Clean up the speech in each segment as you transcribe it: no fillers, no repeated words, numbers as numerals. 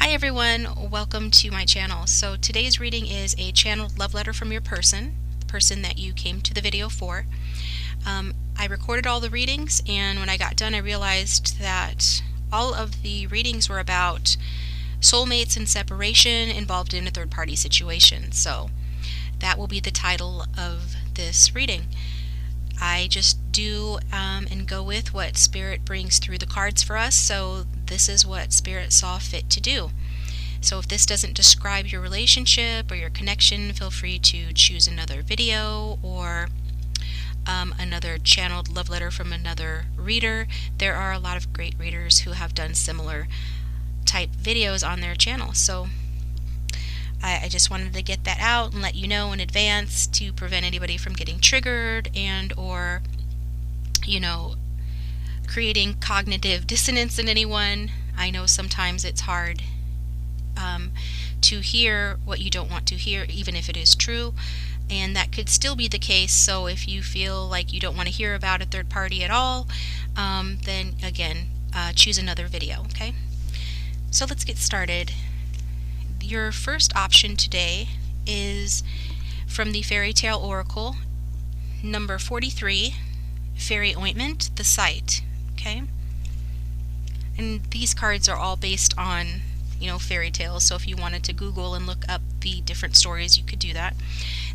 Hi everyone, welcome to my channel. So today's reading is a channeled love letter from your person, the person that you came to the video for. I recorded all the readings, and when I got done I realized that all of the readings were about soulmates and separation involved in a third-party situation. So that will be the title of this reading. I just do and go with what Spirit brings through the cards for us, so this is what Spirit saw fit to do. So if this doesn't describe your relationship or your connection, feel free to choose another video or another channeled love letter from another reader. There are a lot of great readers who have done similar type videos on their channel. So I just wanted to get that out and let you know in advance to prevent anybody from getting triggered and or creating cognitive dissonance in anyone. I know sometimes it's hard to hear what you don't want to hear, even if it is true, and that could still be the case. So if you feel like you don't want to hear about a third party at all, then again, choose another video, okay? So let's get started. Your first option today is from the Fairy Tale Oracle, number 43, Fairy Ointment, The Sight, okay? And these cards are all based on fairy tales, so if you wanted to Google and look up the different stories, you could do that.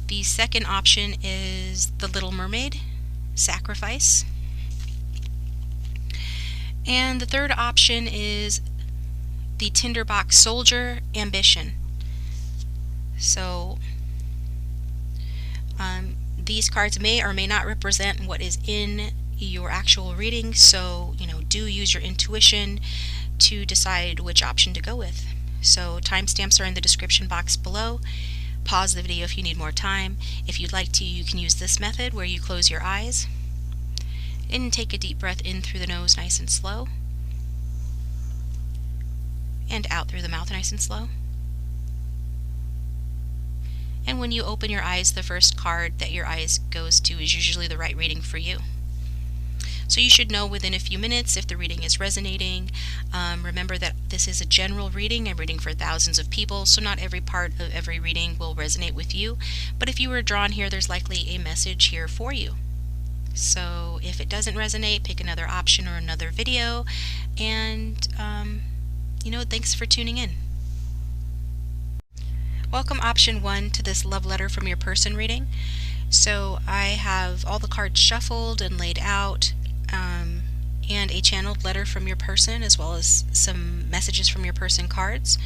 The second option is The Little Mermaid, Sacrifice. And the third option is the Tinderbox Soldier, Ambition. So these cards may or may not represent what is in your actual reading, so do use your intuition to decide which option to go with. So timestamps are in the description box below. Pause the video if you need more time. If you'd like to, you can use this method where you close your eyes and take a deep breath in through the nose nice and slow, and out through the mouth nice and slow. And when you open your eyes, the first card that your eyes goes to is usually the right reading for you. So you should know within a few minutes if the reading is resonating. Remember that this is a general reading. I'm reading for thousands of people, so not every part of every reading will resonate with you. But if you were drawn here, there's likely a message here for you. So if it doesn't resonate, pick another option or another video. And, thanks for tuning in. Welcome option 1 to this love letter from your person reading. So I have all the cards shuffled and laid out, and a channeled letter from your person, as well as some messages from your person cards.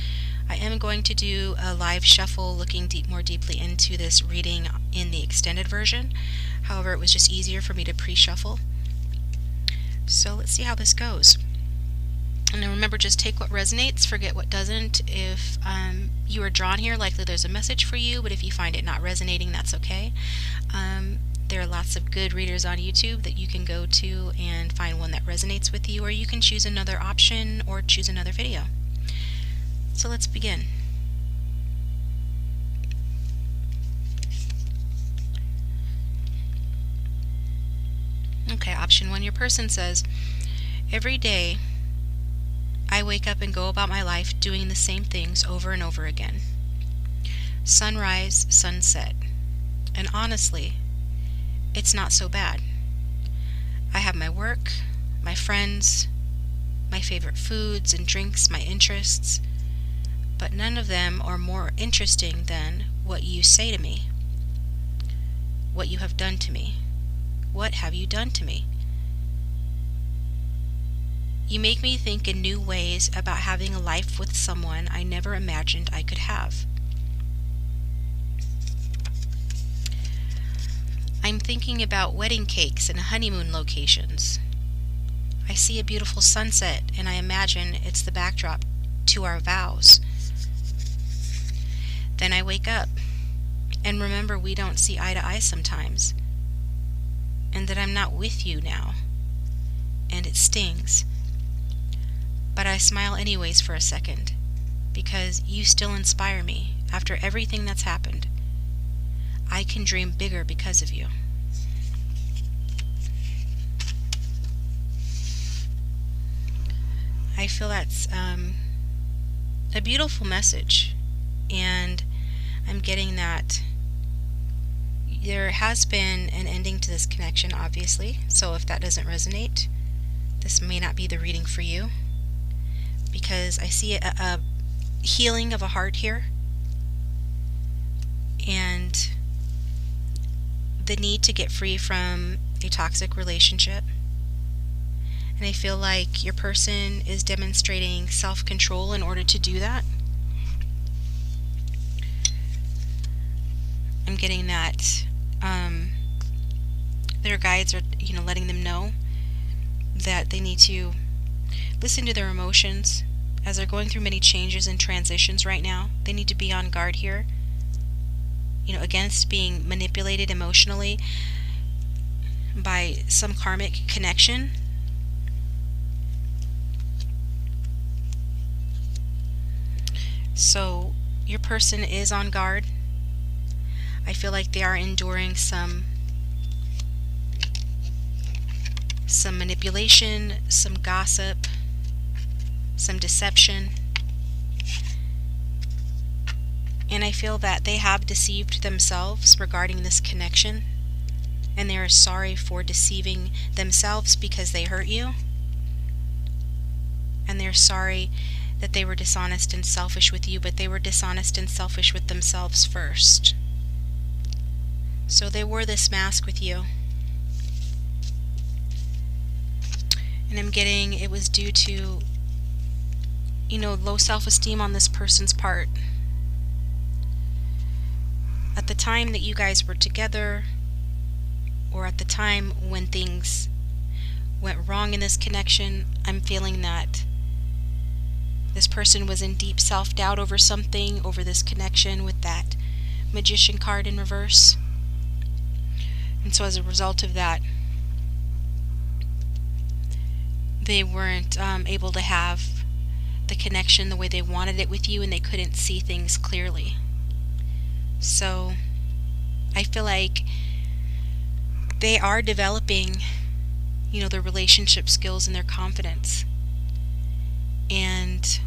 I am going to do a live shuffle looking more deeply into this reading in the extended version. However, it was just easier for me to pre-shuffle. So let's see how this goes. And then remember, just take what resonates, forget what doesn't. If you are drawn here, likely there's a message for you, but if you find it not resonating, that's okay. There are lots of good readers on YouTube that you can go to and find one that resonates with you, or you can choose another option or choose another video. So let's begin. Okay, option 1, your person says, every day I wake up and go about my life doing the same things over and over again. Sunrise, sunset. And honestly, it's not so bad. I have my work, my friends, my favorite foods and drinks, my interests, but none of them are more interesting than what you say to me, what you have done to me. What have you done to me? You make me think in new ways about having a life with someone I never imagined I could have. I'm thinking about wedding cakes and honeymoon locations. I see a beautiful sunset and I imagine it's the backdrop to our vows. Then I wake up and remember we don't see eye to eye sometimes, and that I'm not with you now, and it stings. But I smile anyways for a second, because you still inspire me after everything that's happened. I can dream bigger because of you. I feel that's a beautiful message, and I'm getting that there has been an ending to this connection, obviously. So if that doesn't resonate, this may not be the reading for you, because I see a healing of a heart here, and the need to get free from a toxic relationship. And I feel like your person is demonstrating self-control in order to do that. I'm getting that their guides are, letting them know that they need to listen to their emotions as they're going through many changes and transitions right now. They need to be on guard here, against being manipulated emotionally by some karmic connection. So your person is on guard. I feel like they are enduring some manipulation, some gossip, some deception. And I feel that they have deceived themselves regarding this connection, and they are sorry for deceiving themselves because they hurt you. And they're sorry that they were dishonest and selfish with you, but they were dishonest and selfish with themselves first. So they wore this mask with you. And I'm getting it was due to, low self-esteem on this person's part. At the time that you guys were together, or at the time when things went wrong in this connection, I'm feeling that this person was in deep self-doubt over something, over this connection with that Magician card in reverse. And so as a result of that, they weren't able to have the connection the way they wanted it with you, and they couldn't see things clearly. So I feel like they are developing, their relationship skills and their confidence. And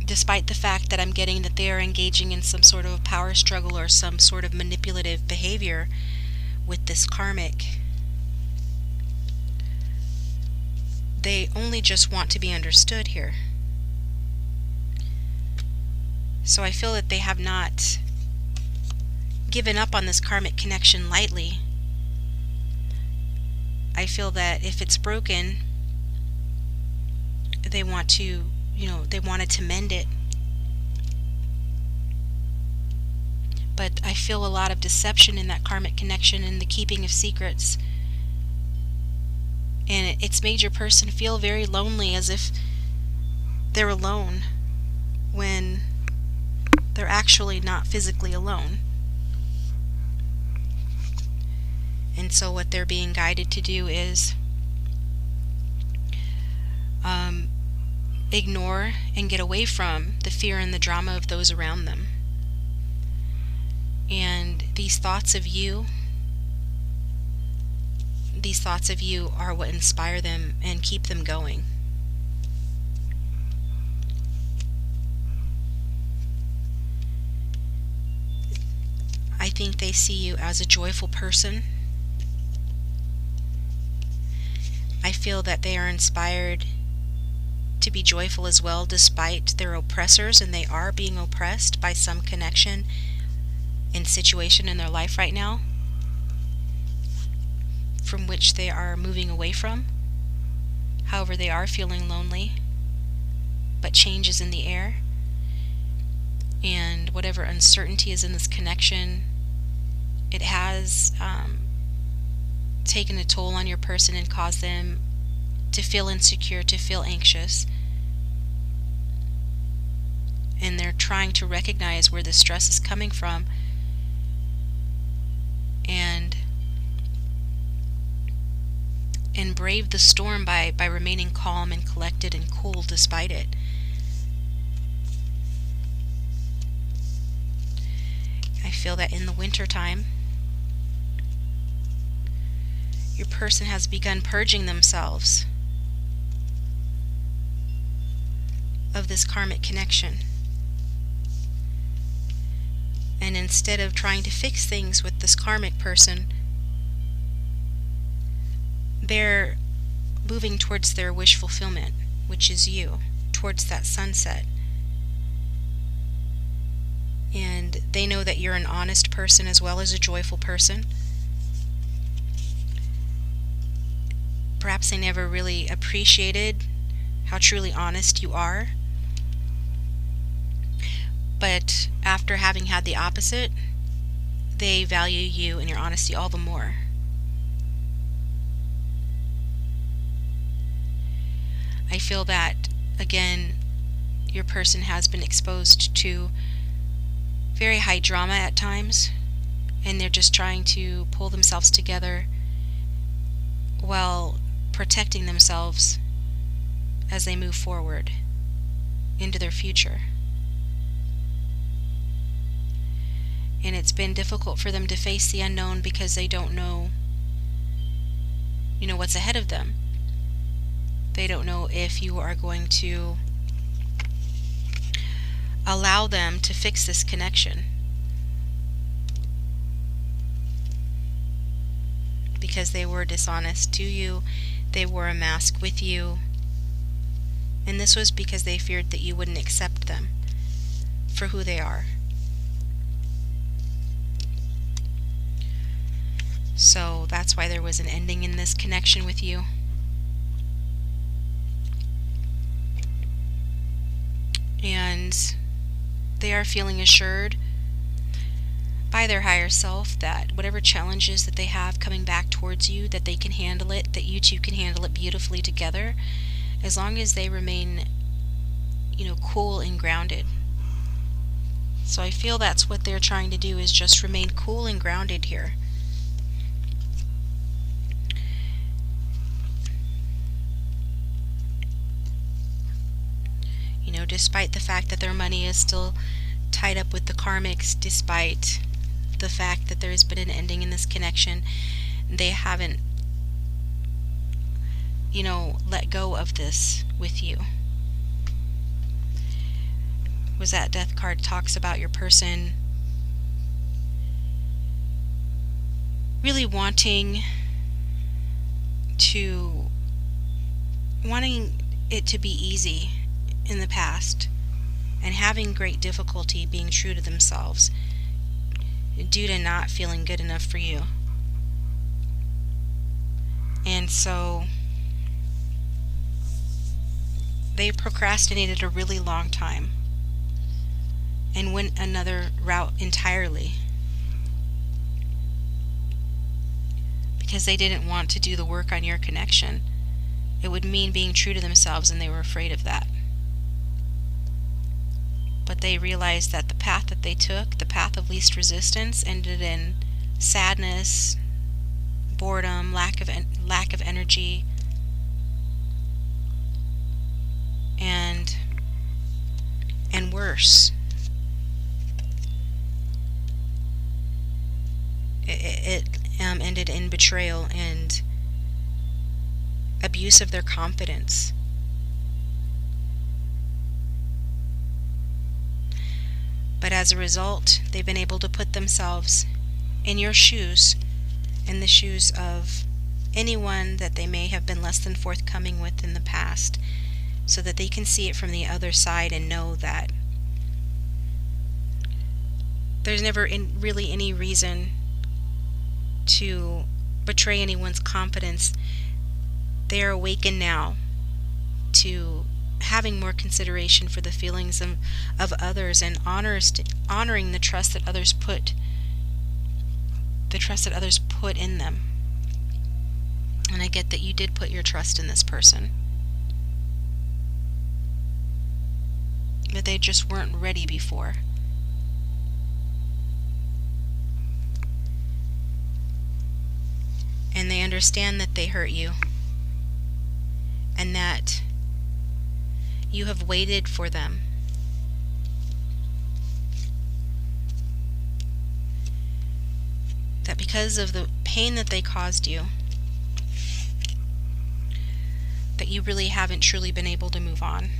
despite the fact that I'm getting that they are engaging in some sort of a power struggle or some sort of manipulative behavior with this karmic, they only just want to be understood here. So I feel that they have not given up on this karmic connection lightly. I feel that if it's broken, they want to, they wanted to mend it. But I feel a lot of deception in that karmic connection and the keeping of secrets. And it's made your person feel very lonely, as if they're alone, when they're actually not physically alone. And so what they're being guided to do is ignore and get away from the fear and the drama of those around them. And these thoughts of you are what inspire them and keep them going. I think they see you as a joyful person. I feel that they are inspired to be joyful as well, despite their oppressors, and they are being oppressed by some connection and situation in their life right now, from which they are moving away from. However, they are feeling lonely, but change is in the air, and whatever uncertainty is in this connection, it has taken a toll on your person and caused them to feel insecure, to feel anxious. And they're trying to recognize where the stress is coming from and brave the storm by remaining calm and collected and cool despite it. I feel that in the winter time, your person has begun purging themselves of this karmic connection. And instead of trying to fix things with this karmic person, they're moving towards their wish fulfillment, which is you, towards that sunset. And they know that you're an honest person as well as a joyful person. Perhaps they never really appreciated how truly honest you are. But after having had the opposite, they value you and your honesty all the more. I feel that, again, your person has been exposed to very high drama at times, and they're just trying to pull themselves together while protecting themselves as they move forward into their future. And it's been difficult for them to face the unknown because they don't know, what's ahead of them. They don't know if you are going to allow them to fix this connection, because they were dishonest to you, they wore a mask with you, and this was because they feared that you wouldn't accept them for who they are. So that's why there was an ending in this connection with you. And they are feeling assured by their higher self that whatever challenges that they have coming back towards you, that they can handle it, that you two can handle it beautifully together, as long as they remain, cool and grounded. So I feel that's what they're trying to do, is just remain cool and grounded here. Despite the fact that their money is still tied up with the karmics, despite the fact that there's been an ending in this connection, they haven't, let go of this with you. Was that death card talks about your person really wanting it to be easy in the past, and having great difficulty being true to themselves due to not feeling good enough for you. And so they procrastinated a really long time and went another route entirely because they didn't want to do the work on your connection. It would mean being true to themselves, and they were afraid of that. But they realized that the path that they took, the path of least resistance, ended in sadness, boredom, lack of energy, and worse. It ended in betrayal and abuse of their confidence. But as a result, they've been able to put themselves in your shoes, in the shoes of anyone that they may have been less than forthcoming with in the past, so that they can see it from the other side and know that there's never really any reason to betray anyone's confidence. They are awakened now to having more consideration for the feelings of others, and honoring the trust that others put in them. And I get that you did put your trust in this person, but they just weren't ready before. And they understand that they hurt you, and that you have waited for them. That because of the pain that they caused you, that you really haven't truly been able to move on.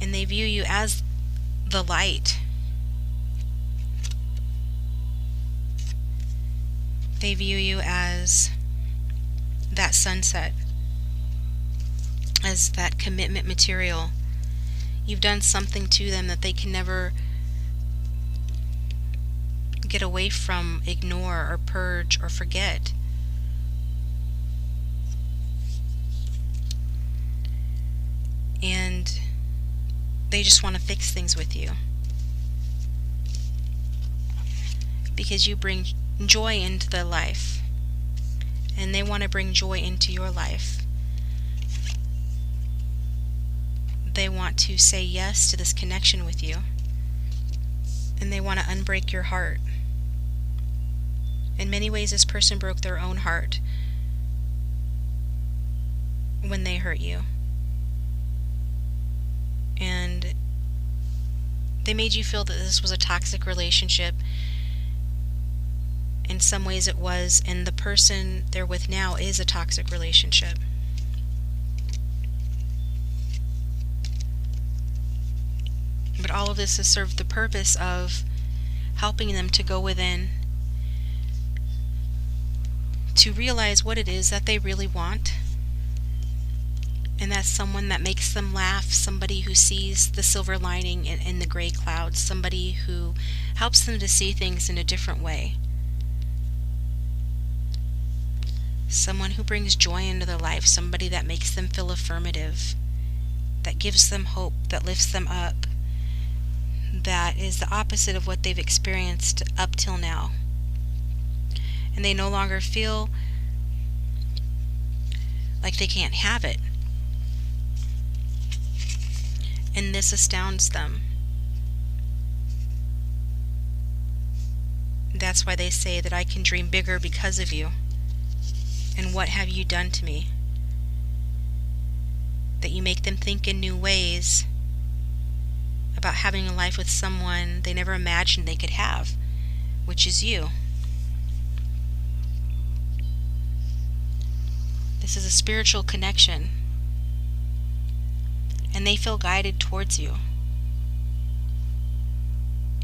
and they view you as the light. They view you as that sunset, as that commitment material. You've done something to them that they can never get away from, ignore, or purge, or forget. And they just want to fix things with you, because you bring joy into their life, and they want to bring joy into your life. They want to say yes to this connection with you, and they want to unbreak your heart. In many ways, this person broke their own heart when they hurt you, and they made you feel that this was a toxic relationship. In some ways it was, and the person they're with now is a toxic relationship. But all of this has served the purpose of helping them to go within, to realize what it is that they really want. And that's someone that makes them laugh, somebody who sees the silver lining in the gray clouds, somebody who helps them to see things in a different way. Someone who brings joy into their life, somebody that makes them feel affirmative, that gives them hope, that lifts them up, that is the opposite of what they've experienced up till now. And they no longer feel like they can't have it. And this astounds them. That's why they say that I can dream bigger because of you. And what have you done to me? That you make them think in new ways about having a life with someone they never imagined they could have, which is you. This is a spiritual connection, and they feel guided towards you.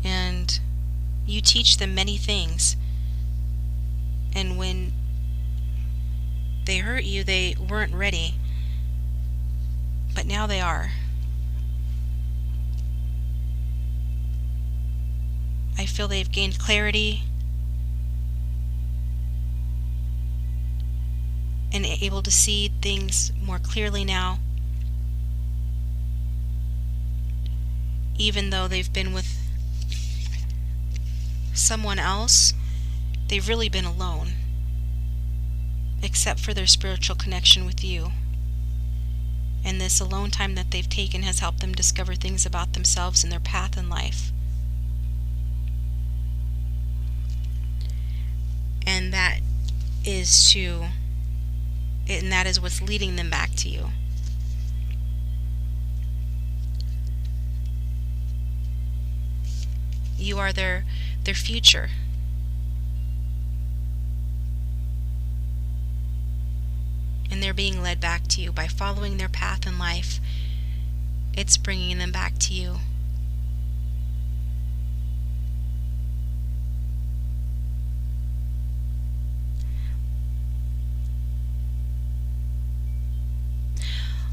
And you teach them many things. And when they hurt you, they weren't ready, but now they are. I feel they've gained clarity and able to see things more clearly now. Even though they've been with someone else, they've really been alone, except for their spiritual connection with you. And this alone time that they've taken has helped them discover things about themselves and their path in life. And that is what's leading them back to you. You are their future. And they're being led back to you by following their path in life. It's bringing them back to you.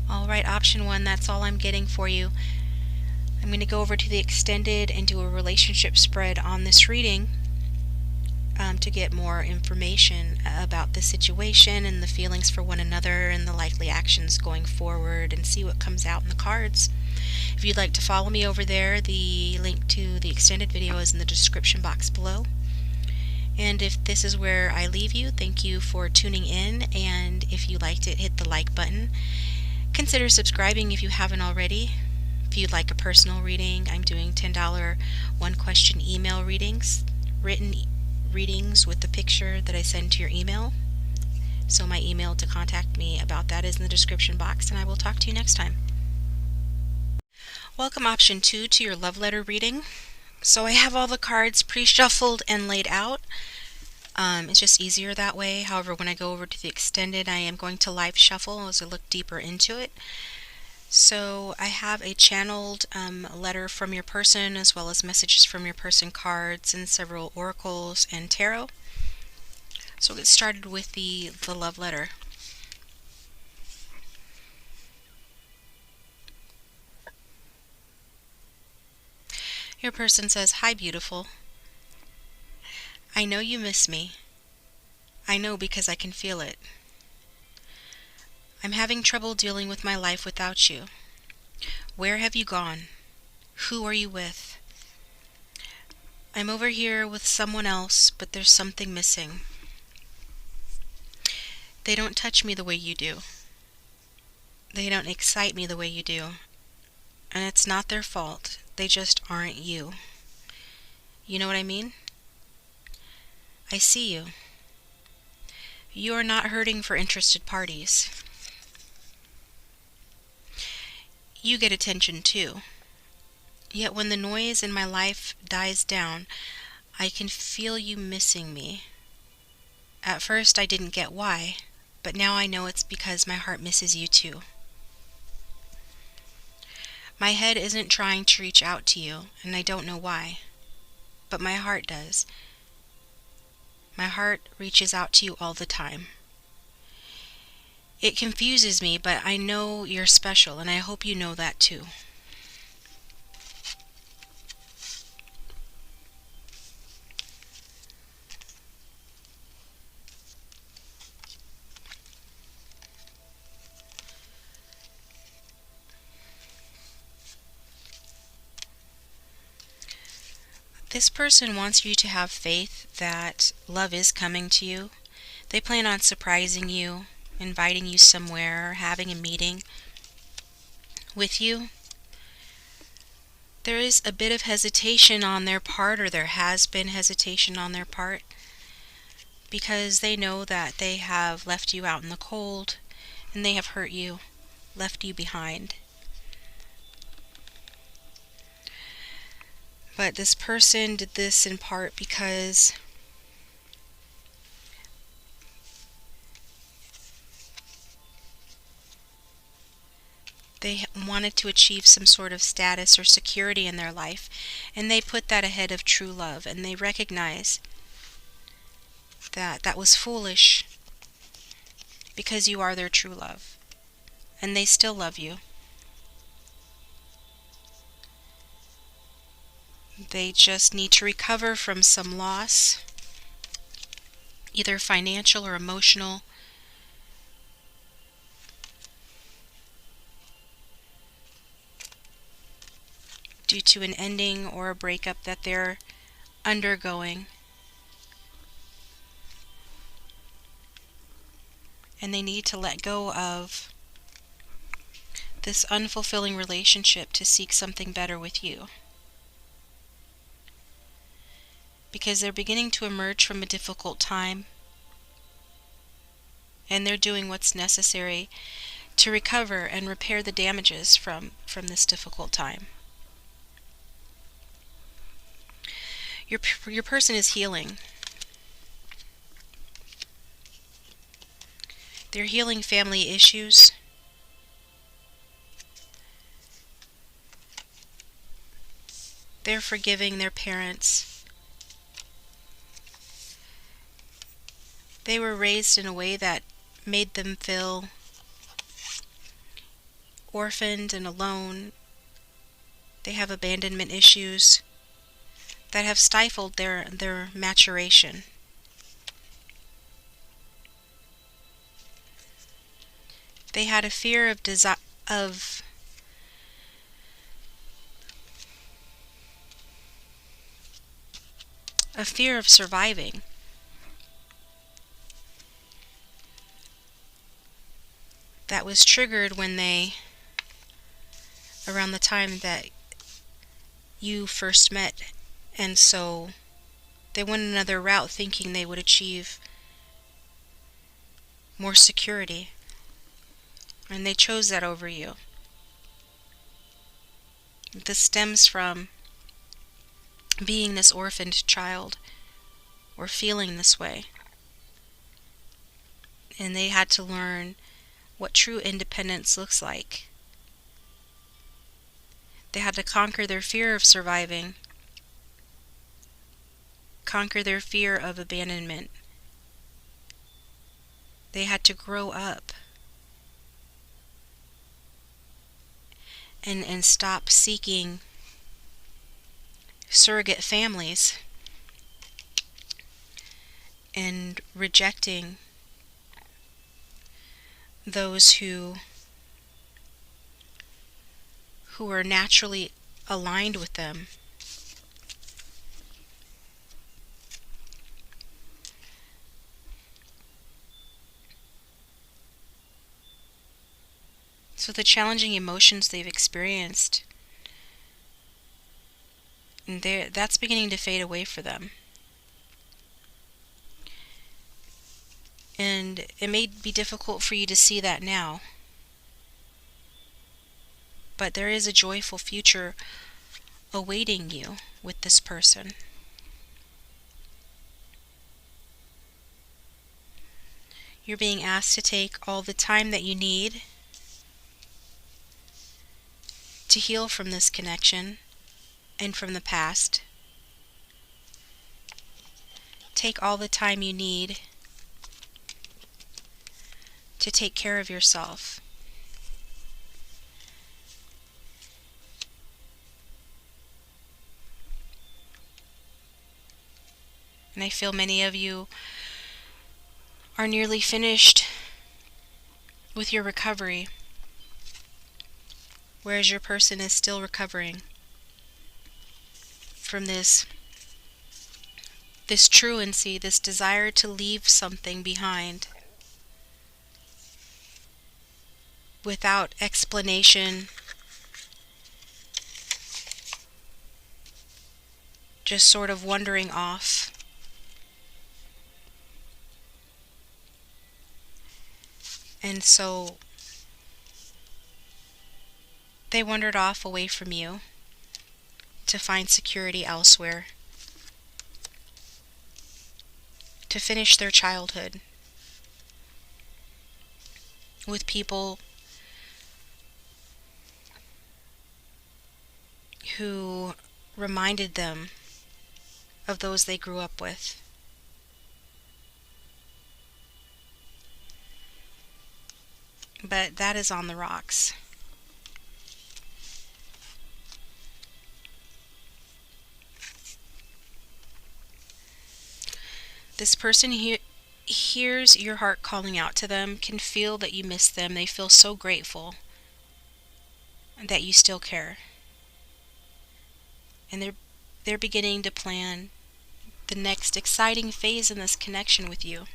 Alright, option 1, that's all I'm getting for you. I'm going to go over to the extended and do a relationship spread on this reading to get more information about the situation and the feelings for one another and the likely actions going forward, and see what comes out in the cards. If you'd like to follow me over there, the link to the extended video is in the description box below. And if this is where I leave you, thank you for tuning in, and if you liked it, hit the like button. Consider subscribing if you haven't already. If you'd like a personal reading, I'm doing $10 one-question email readings, written readings with the picture that I send to your email. So my email to contact me about that is in the description box, and I will talk to you next time. Welcome, option 2, to your love letter reading. So I have all the cards pre-shuffled and laid out. It's just easier that way. However, when I go over to the extended, I am going to live shuffle as I look deeper into it. So I have a channeled letter from your person, as well as messages from your person cards and several oracles and tarot. So we'll get started with the love letter. Your person says, "Hi, beautiful. I know you miss me. I know because I can feel it. I'm having trouble dealing with my life without you. Where have you gone? Who are you with? I'm over here with someone else, but there's something missing. They don't touch me the way you do. They don't excite me the way you do. And it's not their fault. They just aren't you. You know what I mean? I see you. You are not hurting for interested parties. You get attention too. Yet when the noise in my life dies down, I can feel you missing me. At first I didn't get why, but now I know it's because my heart misses you too. My head isn't trying to reach out to you, and I don't know why, but my heart does. My heart reaches out to you all the time. It confuses me, but I know you're special, and I hope you know that too." This person wants you to have faith that love is coming to you. They plan on surprising you, inviting you somewhere, or having a meeting with you. There is a bit of hesitation on their part, or there has been hesitation on their part, because they know that they have left you out in the cold, and they have hurt you, left you behind. But this person did this in part because they wanted to achieve some sort of status or security in their life, and they put that ahead of true love, and they recognize that that was foolish, because you are their true love, and they still love you. They just need to recover from some loss, either financial or emotional, due to an ending or a breakup that they're undergoing. And they need to let go of this unfulfilling relationship to seek something better with you. Because they're beginning to emerge from a difficult time, and they're doing what's necessary to recover and repair the damages from this difficult time. Your person is healing. They're healing family issues. They're forgiving their parents. They were raised in a way that made them feel orphaned and alone. They have abandonment issues that have stifled their maturation. They had a fear of a fear of surviving. That was triggered when around the time that you first met, and so they went another route thinking they would achieve more security, and they chose that over you. This stems from being this orphaned child, or feeling this way, and they had to learn what true independence looks like. They had to conquer their fear of surviving, conquer their fear of abandonment. They had to grow up and stop seeking surrogate families and rejecting those who are naturally aligned with them. So the challenging emotions they've experienced, that's beginning to fade away for them. And it may be difficult for you to see that now, but there is a joyful future awaiting you with this person. You're being asked to take all the time that you need to heal from this connection and from the past. Take all the time you need to take care of yourself. And I feel many of you are nearly finished with your recovery, whereas your person is still recovering from this truancy, this desire to leave something behind without explanation, just sort of wandering off. And so they wandered off away from you to find security elsewhere, to finish their childhood with people who reminded them of those they grew up with. But that is on the rocks. This person hears your heart calling out to them, can feel that you miss them. They feel so grateful that you still care. And they're beginning to plan the next exciting phase in this connection with you.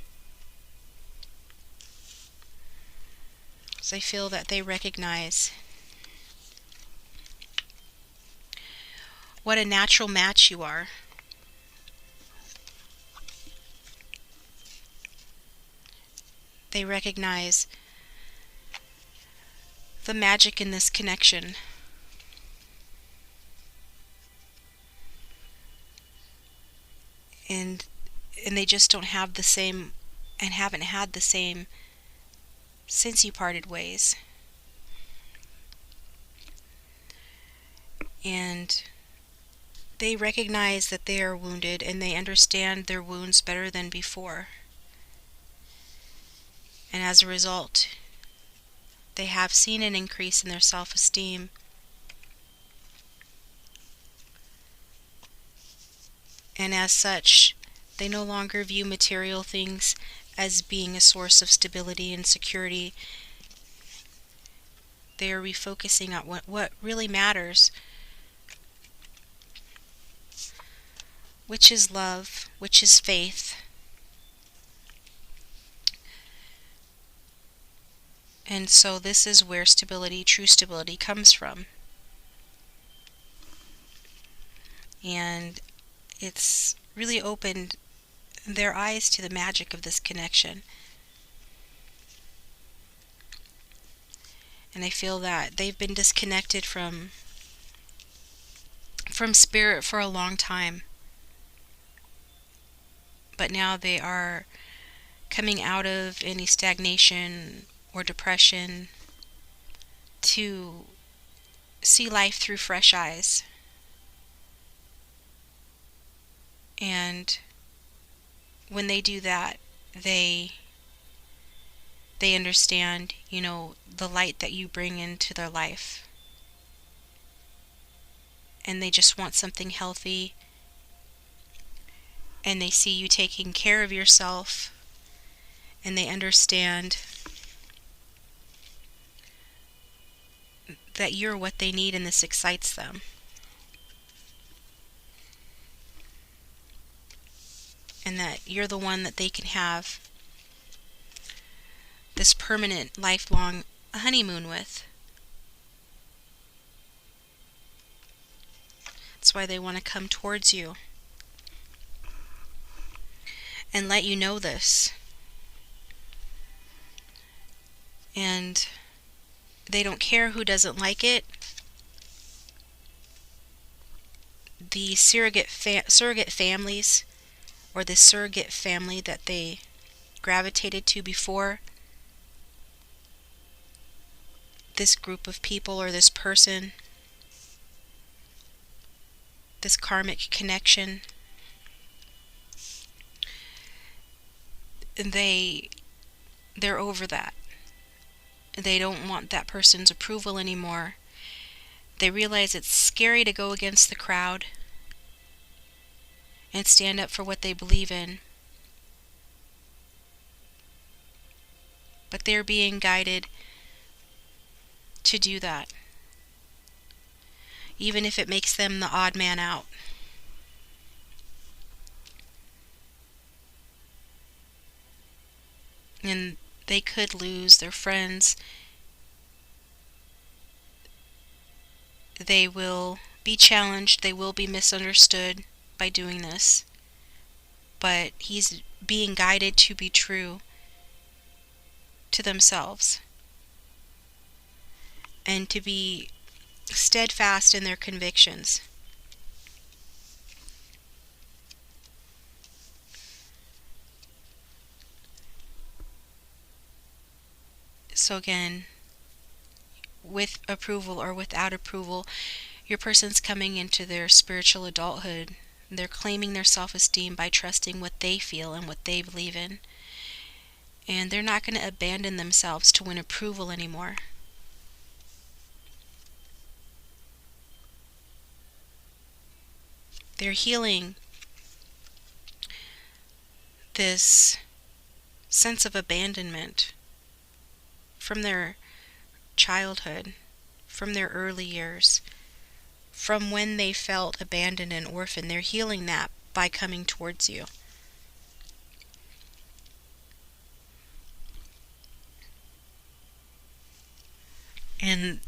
So I feel that they recognize what a natural match you are. They recognize the magic in this connection. And they just don't have the same, and haven't had the same since you parted ways. And they recognize that they are wounded, and they understand their wounds better than before. And as a result, they have seen an increase in their self-esteem. And as such, they no longer view material things as being a source of stability and security. They are refocusing on what really matters, which is love, which is faith. And so this is where stability, true stability, comes from. And it's really opened their eyes to the magic of this connection. And I feel that they've been disconnected from spirit for a long time. But now they are coming out of any stagnation or depression to see life through fresh eyes. And when they do that, they understand, the light that you bring into their life. And they just want something healthy. And they see you taking care of yourself. And they understand that you're what they need, and this excites them. And that you're the one that they can have this permanent, lifelong honeymoon with. That's why they want to come towards you and let you know this. And they don't care who doesn't like it. The surrogate families, or the surrogate family that they gravitated to before, this group of people or this person, this karmic connection, they're over that. They don't want that person's approval anymore. They realize it's scary to go against the crowd and stand up for what they believe in. But they're being guided to do that, even if it makes them the odd man out. And they could lose their friends. They will be challenged. They will be misunderstood by doing this. But he's being guided to be true to themselves and to be steadfast in their convictions. So again, with approval or without approval, your person's coming into their spiritual adulthood. They're claiming their self-esteem by trusting what they feel and what they believe in. And they're not going to abandon themselves to win approval anymore. They're healing this sense of abandonment from their childhood, from their early years, from when they felt abandoned and orphaned. They're healing that by coming towards you. And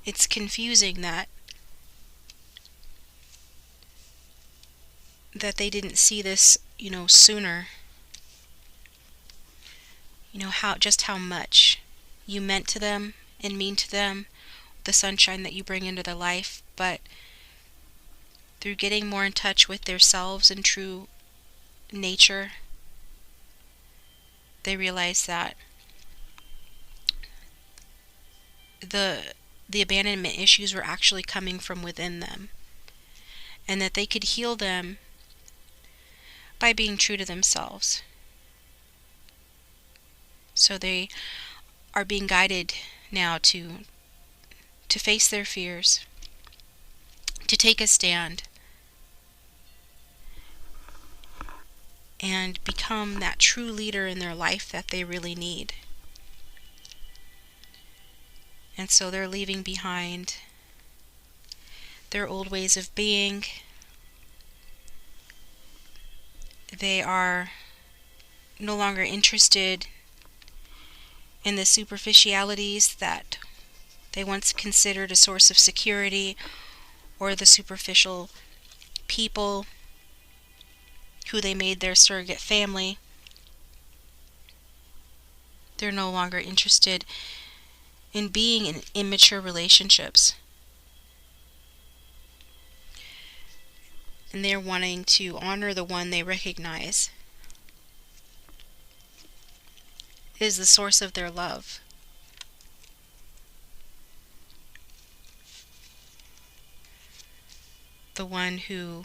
it's confusing that they didn't see this, sooner. How much you meant to them and mean to them, the sunshine that you bring into their life. But through getting more in touch with themselves and true nature, they realize that the abandonment issues were actually coming from within them, and that they could heal them by being true to themselves. So they are being guided now to face their fears, to take a stand, and become that true leader in their life that they really need. And so they're leaving behind their old ways of being. They are no longer interested in the superficialities that they once considered a source of security, or the superficial people who they made their surrogate family. They're no longer interested in being in immature relationships. And they're wanting to honor the one they recognize is the source of their love. the one who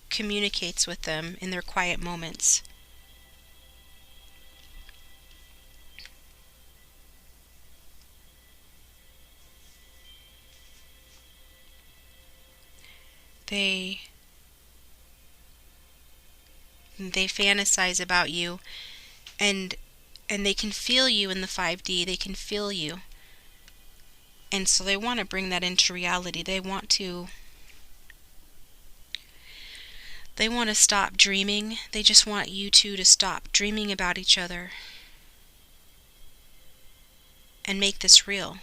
communicates with them in their quiet moments. They fantasize about you, and they can feel you in the 5D. They can feel you. And so they want to bring that into reality. They want to stop dreaming. They just want you two to stop dreaming about each other and make this real.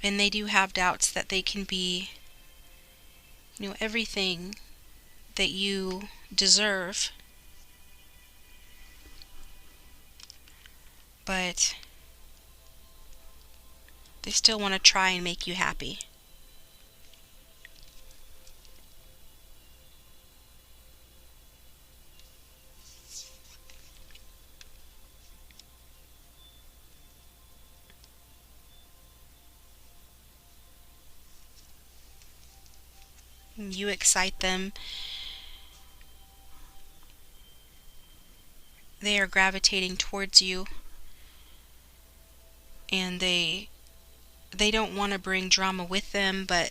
And they do have doubts that they can be, everything that you deserve. But they still want to try and make you happy. You excite them. They are gravitating towards you, and they don't want to bring drama with them, but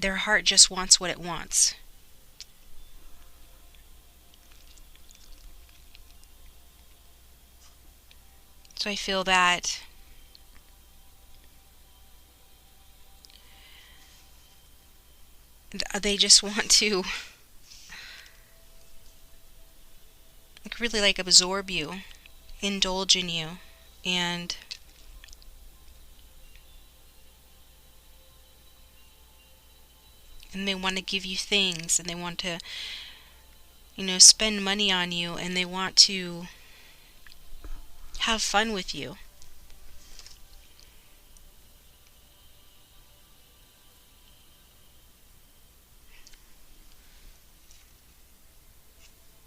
their heart just wants what it wants. So I feel that they just want to really absorb you, indulge in you, and they want to give you things, and they want to spend money on you, and they want to have fun with you.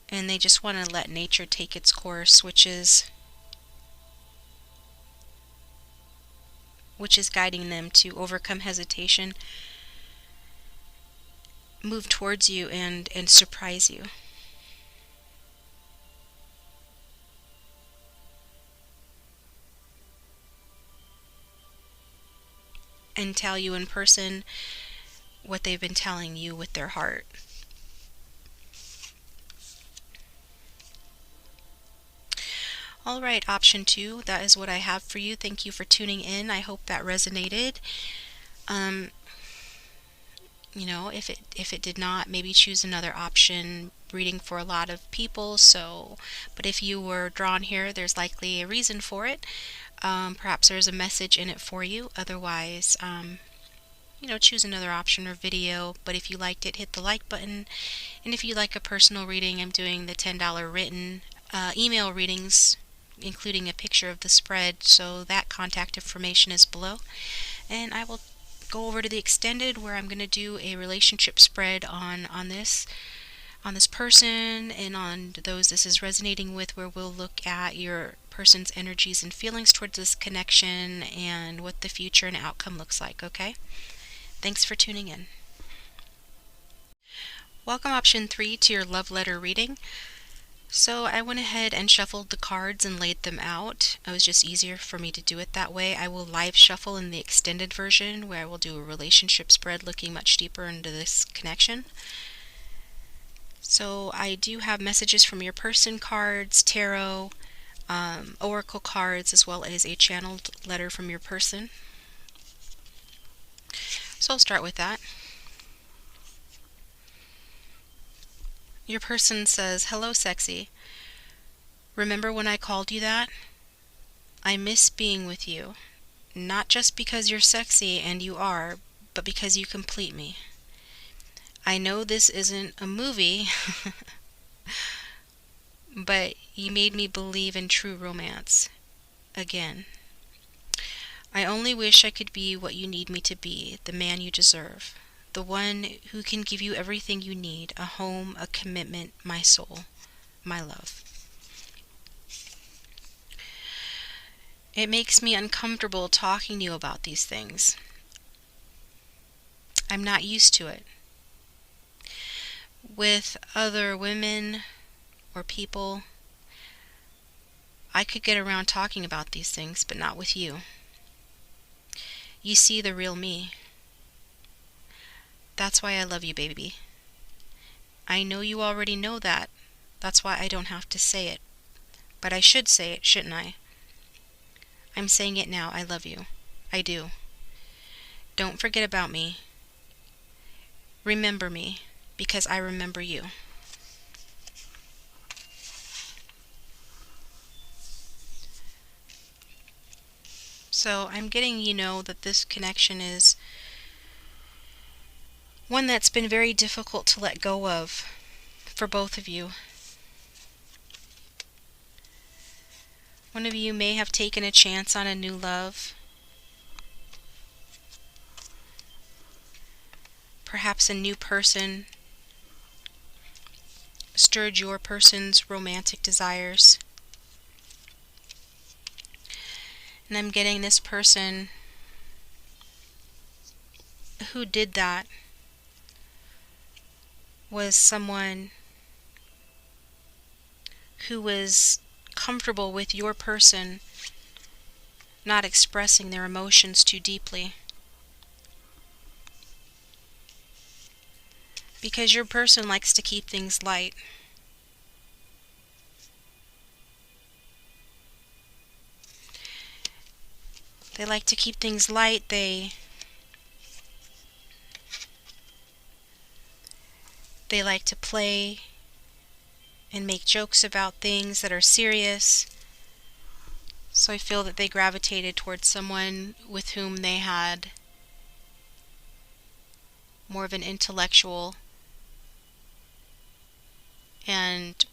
And they just want to let nature take its course, which is guiding them to overcome hesitation, move towards you, and surprise you. And tell you in person what they've been telling you with their heart. All right, option 2, that is what I have for you. Thank you for tuning in. I hope that resonated. If it did not, maybe choose another option. Reading for a lot of people, but if you were drawn here, there's likely a reason for it. Perhaps there's a message in it for you. Otherwise, choose another option or video. But if you liked it, hit the like button. And if you like a personal reading, I'm doing the $10 written email readings, including a picture of the spread, so that contact information is below. And I will go over to the extended, where I'm going to do a relationship spread on this person and on those this is resonating with, where we'll look at your person's energies and feelings towards this connection and what the future and outcome looks like. Okay? Thanks for tuning in. Welcome, option 3, to your love letter reading. So I went ahead and shuffled the cards and laid them out. It was just easier for me to do it that way. I will live shuffle in the extended version, where I will do a relationship spread looking much deeper into this connection. So I do have messages from your person cards, tarot, oracle cards, as well as a channeled letter from your person. So I'll start with that. Your person says, "Hello, sexy. Remember when I called you that? I miss being with you. Not just because you're sexy, and you are, but because you complete me. I know this isn't a movie, but you made me believe in true romance. Again. I only wish I could be what you need me to be, the man you deserve. The one who can give you everything you need, a home, a commitment, my soul, my love." It makes me uncomfortable talking to you about these things. I'm not used to it. With other women or people, I could get around talking about these things, but not with you. You see the real me. That's why I love you, baby. I know you already know that. That's why I don't have to say it. But I should say it, shouldn't I? I'm saying it now. I love you. I do. Don't forget about me. Remember me, because I remember you. So I'm getting that this connection is one that's been very difficult to let go of for both of you. One of you may have taken a chance on a new love. Perhaps a new person stirred your person's romantic desires. And I'm getting this person who did that was someone who was comfortable with your person not expressing their emotions too deeply. Because your person likes to keep things light. They like to keep things light. They like to play and make jokes about things that are serious. So I feel that they gravitated towards someone with whom they had more of an intellectual and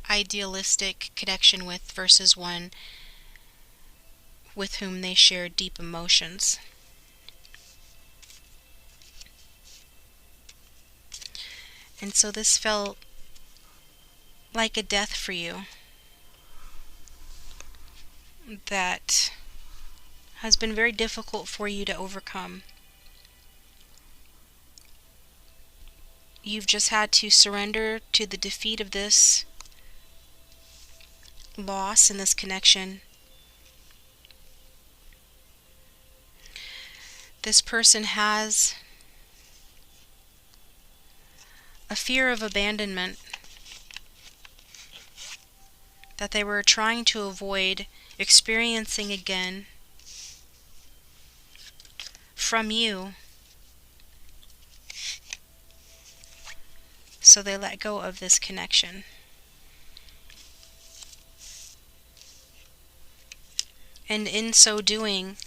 idealistic connection with versus one with whom they shared deep emotions. And so this felt like a death for you that has been very difficult for you to overcome. You've just had to surrender to the defeat of this loss in this connection. This person has a fear of abandonment that they were trying to avoid experiencing again from you. So they let go of this connection. And in so doing,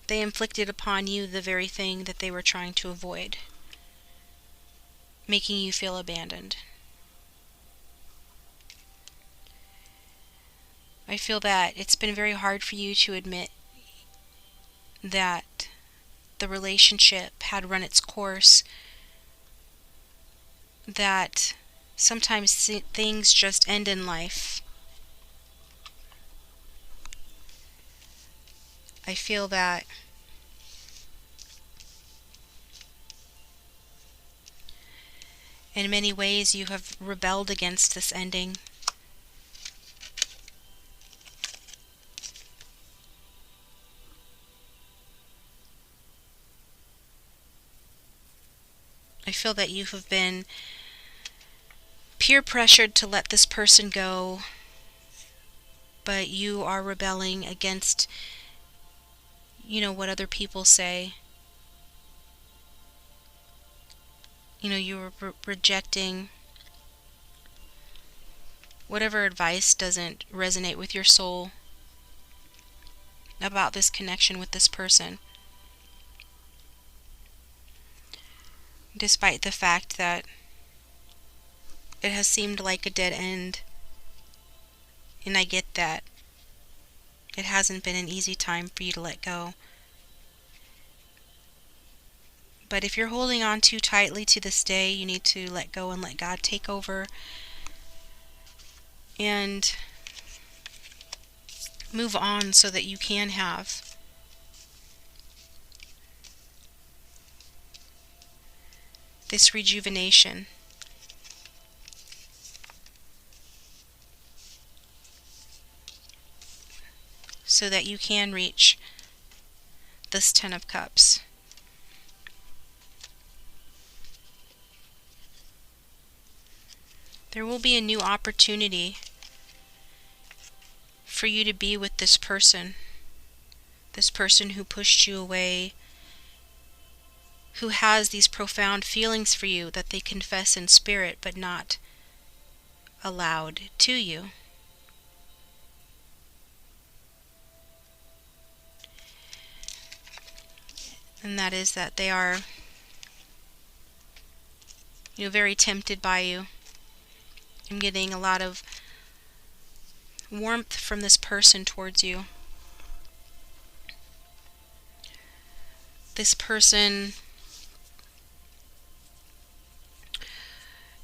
they inflicted upon you the very thing that they were trying to avoid, making you feel abandoned. I feel that it's been very hard for you to admit that the relationship had run its course, that sometimes things just end in life. I feel that in many ways you have rebelled against this ending. I feel that you have been peer pressured to let this person go, but you are rebelling against what other people say. You're rejecting whatever advice doesn't resonate with your soul about this connection with this person, despite the fact that it has seemed like a dead end. And I get that it hasn't been an easy time for you to let go. But if you're holding on too tightly to this day, you need to let go and let God take over and move on so that you can have this rejuvenation. So that you can reach this Ten of Cups. There will be a new opportunity for you to be with this person who pushed you away, who has these profound feelings for you that they confess in spirit but not aloud to you. And that is that they are, very tempted by you. I'm getting a lot of warmth from this person towards you. This person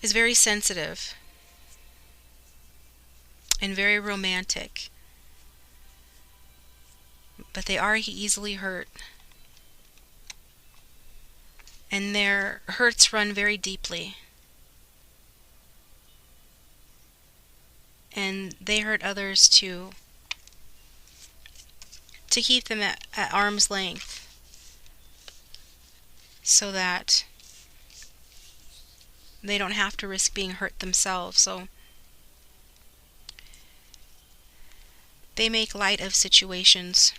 is very sensitive and very romantic, but they are easily hurt. And their hurts run very deeply. And they hurt others to keep them at arm's length, so that they don't have to risk being hurt themselves. So they make light of situations.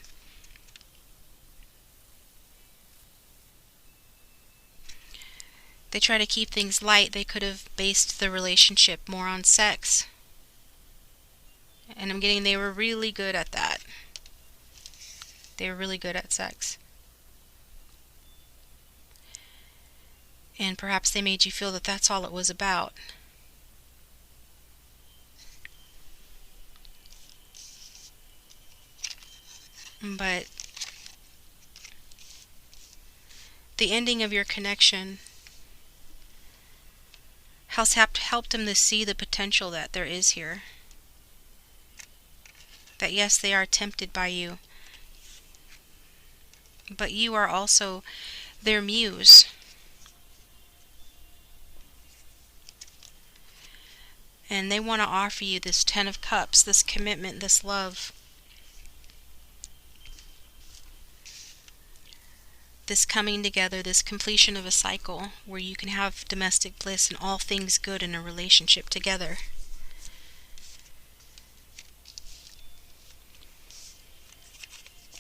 They try to keep things light. They could have based the relationship more on sex. And I'm getting they were really good at that. They were really good at sex. And perhaps they made you feel that that's all it was about. But the ending of your connection has helped them to see the potential that there is here. That yes, they are tempted by you, but you are also their muse. And they want to offer you this Ten of Cups, this commitment, this love, this coming together, this completion of a cycle where you can have domestic bliss and all things good in a relationship together.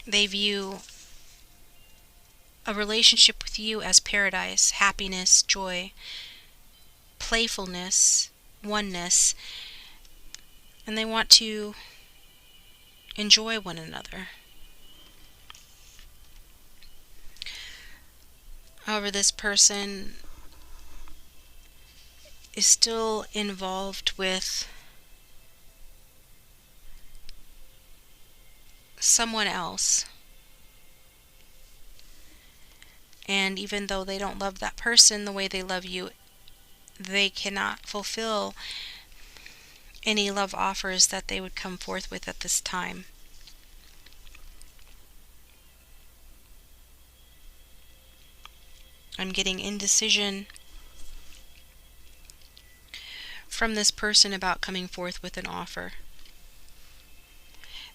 They view a relationship with you as paradise, happiness, joy, playfulness, oneness, and they want to enjoy one another. However, this person is still involved with someone else. And even though they don't love that person the way they love you, they cannot fulfill any love offers that they would come forth with at this time. I'm getting indecision from this person about coming forth with an offer.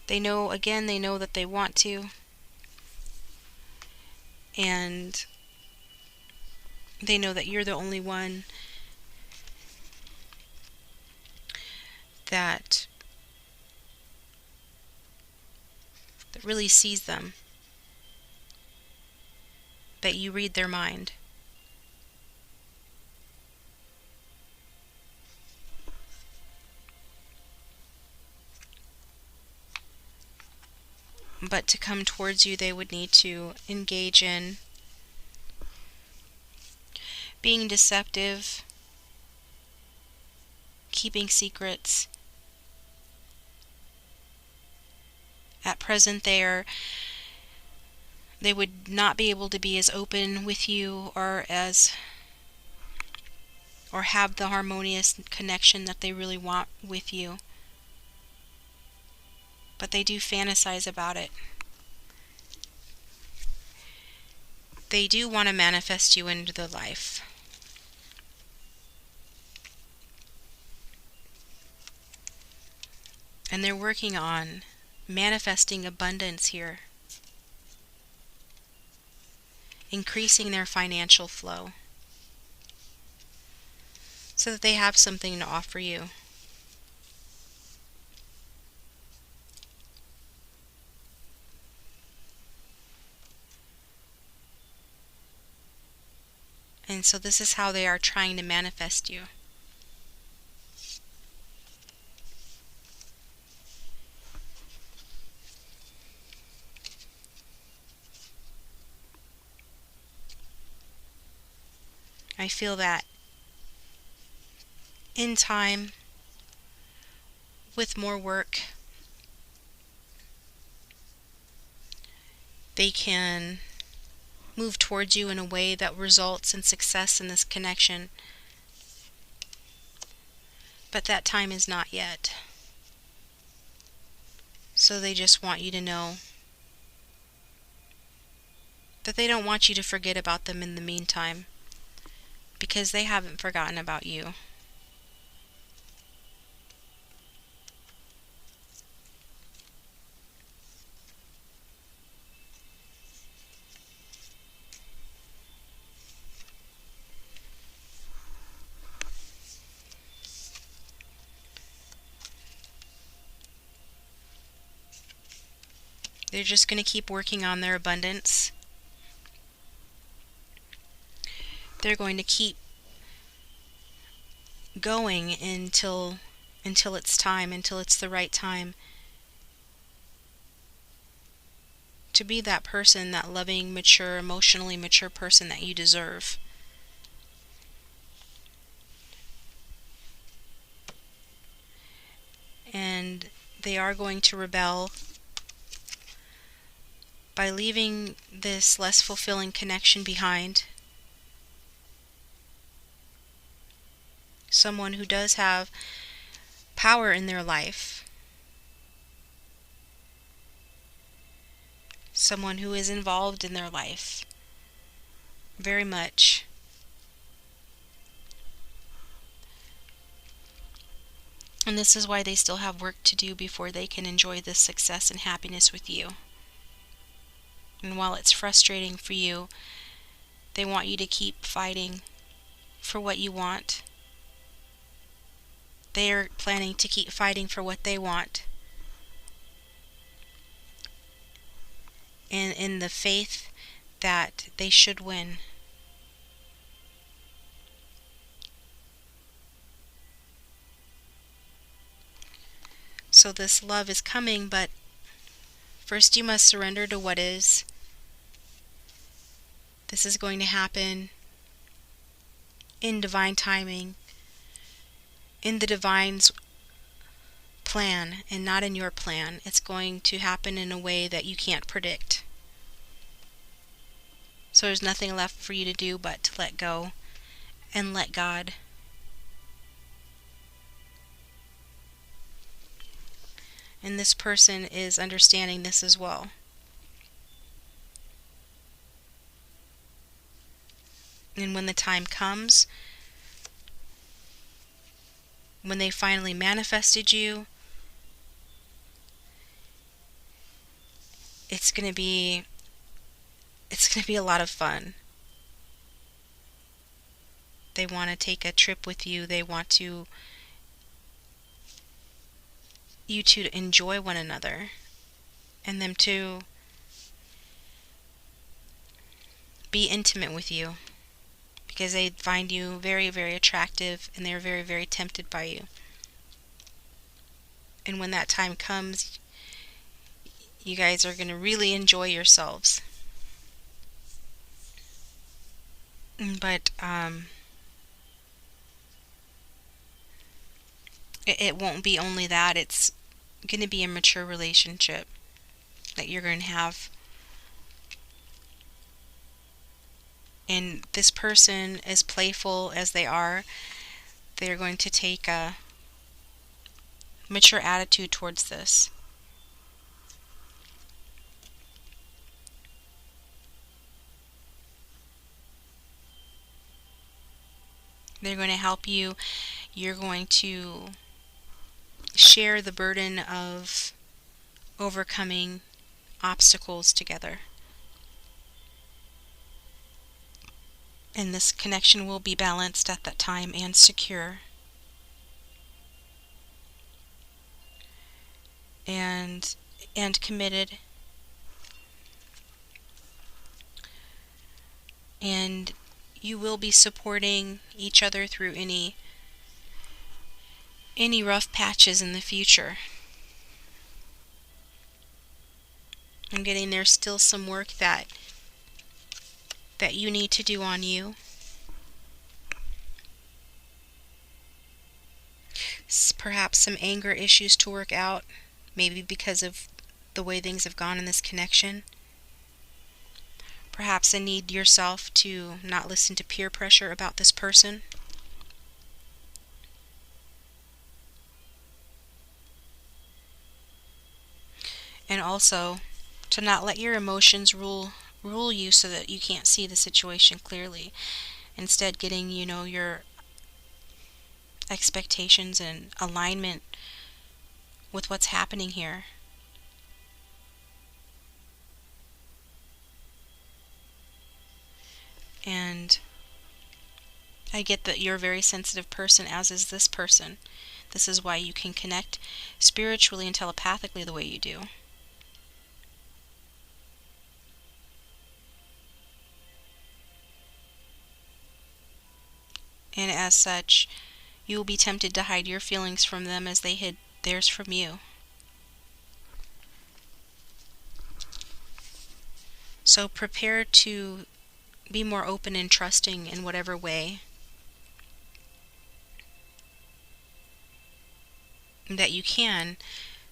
They know that they want to, and they know that you're the only one that really sees them, that you read their mind. But to come towards you, they would need to engage in being deceptive, keeping secrets. At present, they would not be able to be as open with you or have the harmonious connection that they really want with you. but they do fantasize about it. They do want to manifest you into their life. And they're working on manifesting abundance here, increasing their financial flow so that they have something to offer you. And so this is how they are trying to manifest you. I feel that in time, with more work, they can move towards you in a way that results in success in this connection. But that time is not yet. So they just want you to know that they don't want you to forget about them in the meantime, because they haven't forgotten about you. They're just going to keep working on their abundance. They're going to keep going until it's time, until it's the right time to be that person, that loving, mature, emotionally mature person that you deserve. And they are going to rebel by leaving this less fulfilling connection behind. Someone who does have power in their life. Someone who is involved in their life very much. And this is why they still have work to do before they can enjoy this success and happiness with you. And while it's frustrating for you, they want you to keep fighting for what you want. They are planning to keep fighting for what they want. And in the faith that they should win. So this love is coming, but first you must surrender to what is. This is going to happen in divine timing, in the divine's plan, and not in your plan. It's going to happen in a way that you can't predict. So there's nothing left for you to do but to let go and let God. And this person is understanding this as well. And when the time comes, when they finally manifested you, it's going to be a lot of fun. They want to take a trip with you. They want you to enjoy one another, and them to be intimate with you, because they find you very, very attractive, and they're very, very tempted by you. And when that time comes, you guys are going to really enjoy yourselves. But it won't be only that. It's going to be a mature relationship that you're going to have. And this person, as playful as they are, they're going to take a mature attitude towards this. They're going to help you. You're going to share the burden of overcoming obstacles together. And this connection will be balanced at that time and secure. And committed. And you will be supporting each other through any rough patches in the future. I'm getting there's still some work that you need to do on you. Perhaps some anger issues to work out, maybe because of the way things have gone in this connection. Perhaps a need yourself to not listen to peer pressure about this person. And also to not let your emotions rule you so that you can't see the situation clearly. Instead, getting, your expectations in alignment with what's happening here. And I get that you're a very sensitive person, as is this person. This is why you can connect spiritually and telepathically the way you do. And as such, you will be tempted to hide your feelings from them as they hid theirs from you. So prepare to be more open and trusting in whatever way that you can,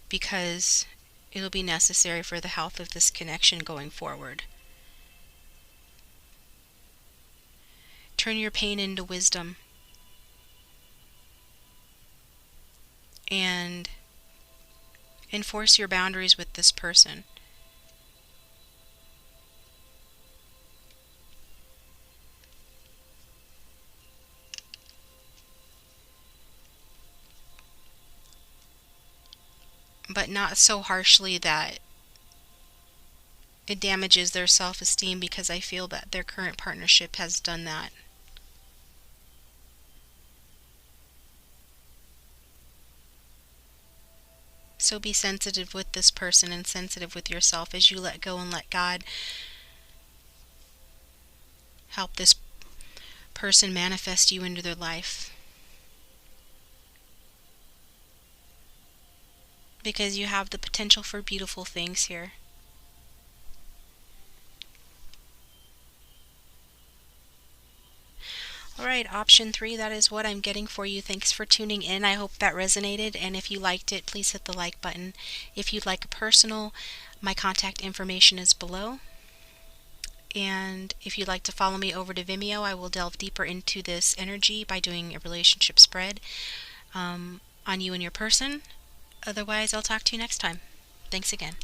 because it'll be necessary for the health of this connection going forward. Turn your pain into wisdom. And enforce your boundaries with this person. But not so harshly that it damages their self-esteem, because I feel that their current partnership has done that. So be sensitive with this person and sensitive with yourself as you let go and let God help this person manifest you into their life. Because you have the potential for beautiful things here. Alright, option 3, that is what I'm getting for you. Thanks for tuning in. I hope that resonated, and if you liked it, please hit the like button. If you'd like a personal, my contact information is below. And if you'd like to follow me over to Vimeo, I will delve deeper into this energy by doing a relationship spread on you and your person. Otherwise, I'll talk to you next time. Thanks again.